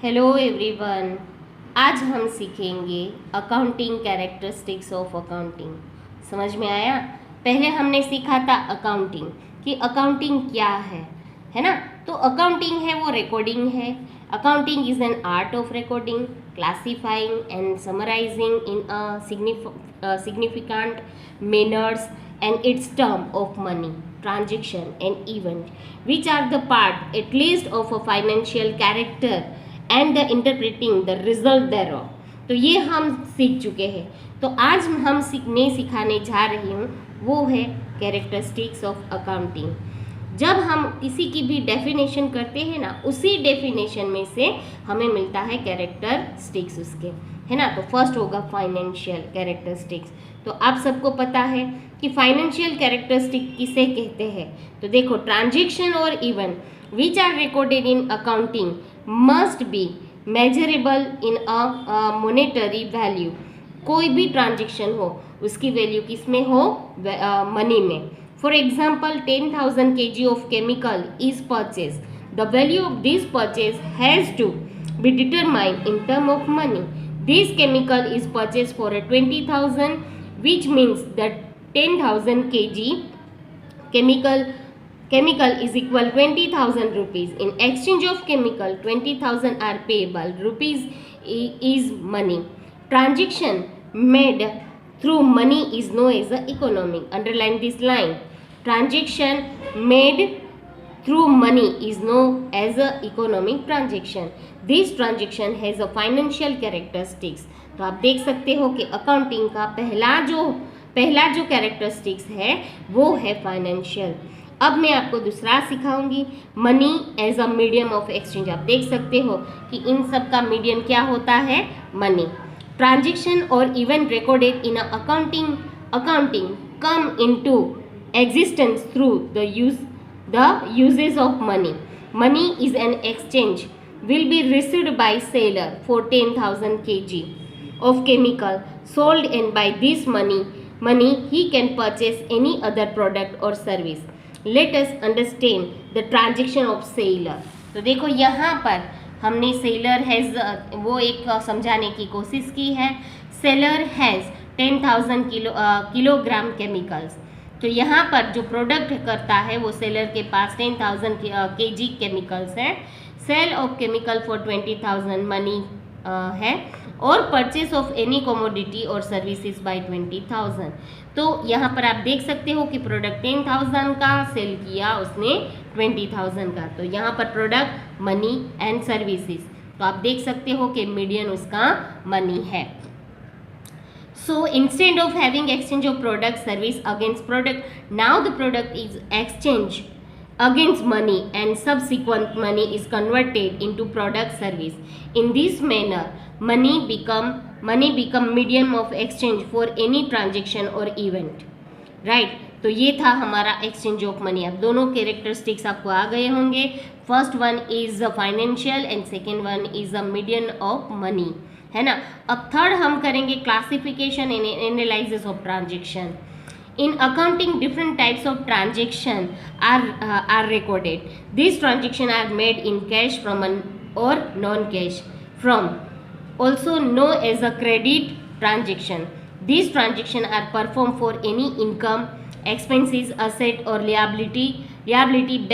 Hello everyone. आज हम सीखेंगे अकाउंटिंग कैरेक्टरिस्टिक्स ऑफ अकाउंटिंग। समझ में आया? पहले हमने सीखा था अकाउंटिंग कि अकाउंटिंग क्या है ना? तो अकाउंटिंग है वो रिकॉर्डिंग है। Accounting is an art of recording, classifying and summarising in a significant manners and its term of money, transaction and event which are the part at least of a financial character and the interpreting the result thereof। तो ये हम सीख चुके हैं। तो आज हम सीखने सिखाने जा रही हूँ वो है कैरेक्टरिस्टिक्स ऑफ अकाउंटिंग। जब हम किसी की भी डेफिनेशन करते हैं ना, उसी डेफिनेशन में से हमें मिलता है कैरेक्टरिस्टिक्स उसके, है ना? तो फर्स्ट होगा फाइनेंशियल कैरेक्टरिस्टिक्स। तो आप सबको पता है कि फाइनेंशियल कैरेक्टरिस्टिक किसे कहते हैं। तो देखो, ट्रांजैक्शन और event which are recorded in accounting must be measurable in a monetary value. कोई भी ट्रांजैक्शन हो उसकी वैल्यू किस में हो? मनी में। For example, 10,000 kg of chemical is purchased. The value of this purchase has to be determined in term of money. This chemical is purchased for a 20,000, which means that 10,000 kg chemical is equal 20,000 rupees. In exchange of chemical, 20,000 are payable. Rupees is money. Transaction made through money is known as the economic. Underline this line. Transaction made through money is known as a economic transaction. This transaction has a financial characteristics. तो आप देख सकते हो कि accounting का पहला जो characteristics है वो है फाइनेंशियल। अब मैं आपको दूसरा सिखाऊंगी, money as a medium of exchange. आप देख सकते हो कि इन सब का मीडियम क्या होता है? मनी। ट्रांजेक्शन और event recorded in accounting come into existence through the uses of money. Money is an exchange will be received by seller for 10,000 kg of chemical sold, and by this money he can purchase any other product or service. Let us understand the transaction of seller। तो देखो यहाँ पर हमने seller has वो एक समझाने की कोशिश की है। Seller has 10,000 kilogram chemicals. तो यहाँ पर जो प्रोडक्ट करता है वो सेलर के पास 10,000 kg केमिकल्स हैं। Sale of chemical for 20,000 money है, और परचेस ऑफ एनी कमोडिटी और सर्विसेज बाय 20,000। तो यहाँ पर आप देख सकते हो कि प्रोडक्ट 10,000 का सेल किया उसने 20,000 का। तो यहाँ पर प्रोडक्ट, मनी एंड सर्विसेज। तो आप देख सकते हो कि मीडियन उसका मनी है। So instead of having exchange of product service against product, now the product is exchanged against money and subsequent money is converted into product service. In this manner, money become medium of exchange for any transaction or event. Right? तो ये था हमारा exchange of money. अब दोनों characteristics आपको आ गए होंगे। First one is financial and second one is a medium of money, है ना? अब थर्ड हम करेंगे classification and analysis of transaction. In accounting, different types of transaction are recorded. These transactions are made in cash from or non-cash from, also known as a credit transaction. These transactions are performed for any income, expenses, asset or liability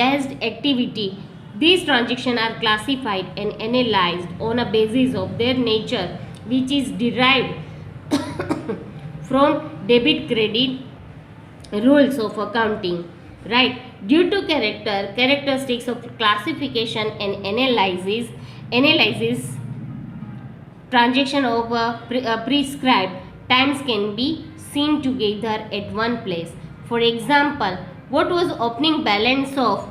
based activity. These transactions are classified and analyzed on a basis of their nature, which is derived from debit credit rules of accounting. Right? Due to characteristics of classification and analysis, transaction of prescribed times can be seen together at one place. For example, what was opening balance of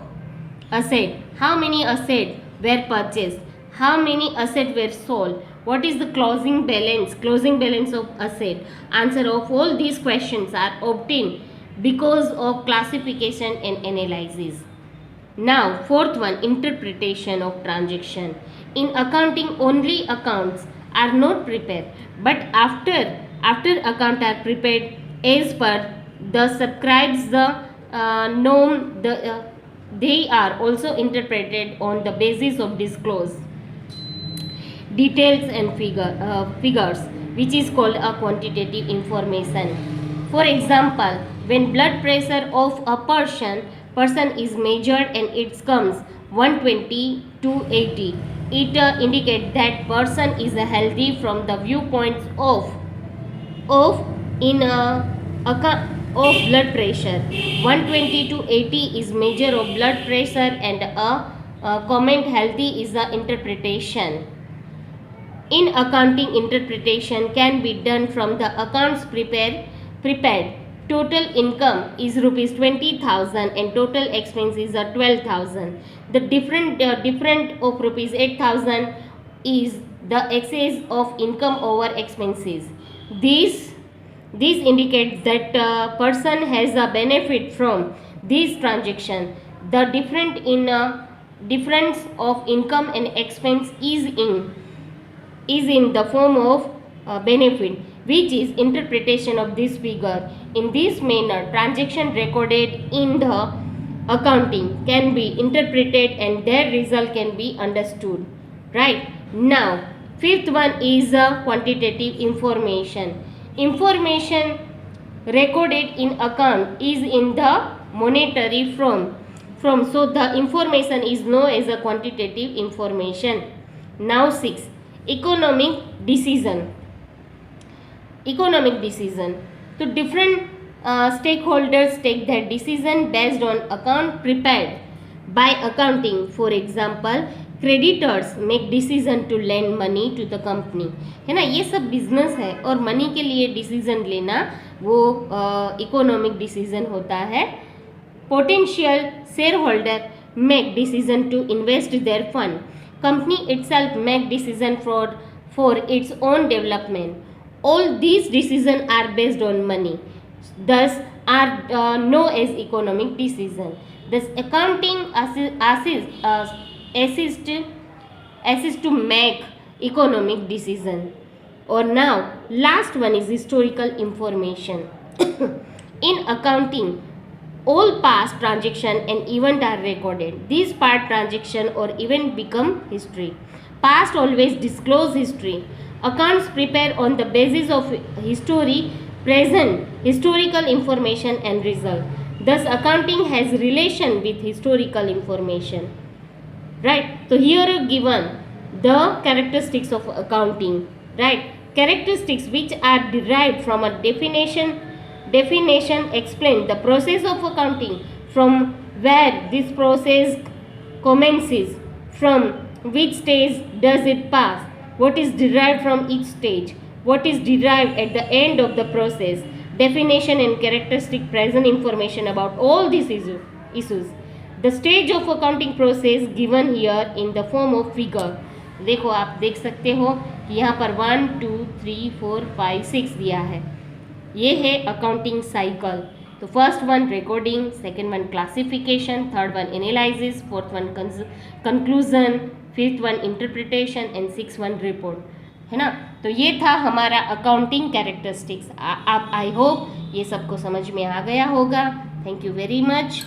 asset? How many assets were purchased? How many assets were sold? What is the closing balance of asset? Answer of all these questions are obtained because of classification and analysis. Now, fourth one, interpretation of transaction. In accounting, only accounts are not prepared, but after account are prepared as per the subscribes the norm, they are also interpreted on the basis of disclose. details and figures, which is called a quantitative information. For example, when blood pressure of a person is measured and it comes 120 to 80, it indicates that person is healthy from the viewpoints of in of blood pressure. 120 to 80 is measure of blood pressure, and a comment healthy is the interpretation. In accounting, interpretation can be done from the accounts prepared. Total income is rupees 20,000 and total expense is 12,000. The different of rupees 8,000 is the excess of income over expenses. This indicates that person has a benefit from this transaction. The difference of income and expense is in the form of benefit, which is interpretation of this figure. In this manner, transaction recorded in the accounting can be interpreted and their result can be understood. Right? Now, fifth one is quantitative information. Information recorded in account is in the monetary form. So the information is known as a quantitative information. Now 6. Economic decision. So different stakeholders take their decision based on account prepared by accounting. For example, creditors make decision to lend money to the company, है ना. ये सब business है और money के लिए decision लेना वो इकोनॉमिक डिसीजन होता है. Potential share holder make decision to invest their fund. Company itself make decision for its own development. All these decisions are based on money, thus are known as economic decision. Thus accounting assist to make economic decision. Or now last one is historical information. In accounting, all past transaction and event are recorded. These past transaction or event become history. Past always disclose history. Accounts prepare on the basis of history, present historical information and result. Thus accounting has relation with historical information. Right? So here are given the characteristics of accounting. Right? Characteristics which are derived from a definition explain the process of accounting, from where this process commences, from which stage does it pass, what is derived from each stage, what is derived at the end of the process, definition and characteristic present information about all these issues. The stage of accounting process given here in the form of figure. देखो आप देख सकते हो कि यहाँ पर 1 2 3 4 5 6 दिया है. ये है अकाउंटिंग साइकिल. तो first one recording, second one classification, third one analysis, fourth one conclusion, fifth one interpretation and six one report, है ना. तो ये था हमारा अकाउंटिंग कैरेक्टरिस्टिक्स. आप आई होप ये सबको समझ में आ गया होगा. Thank you very much.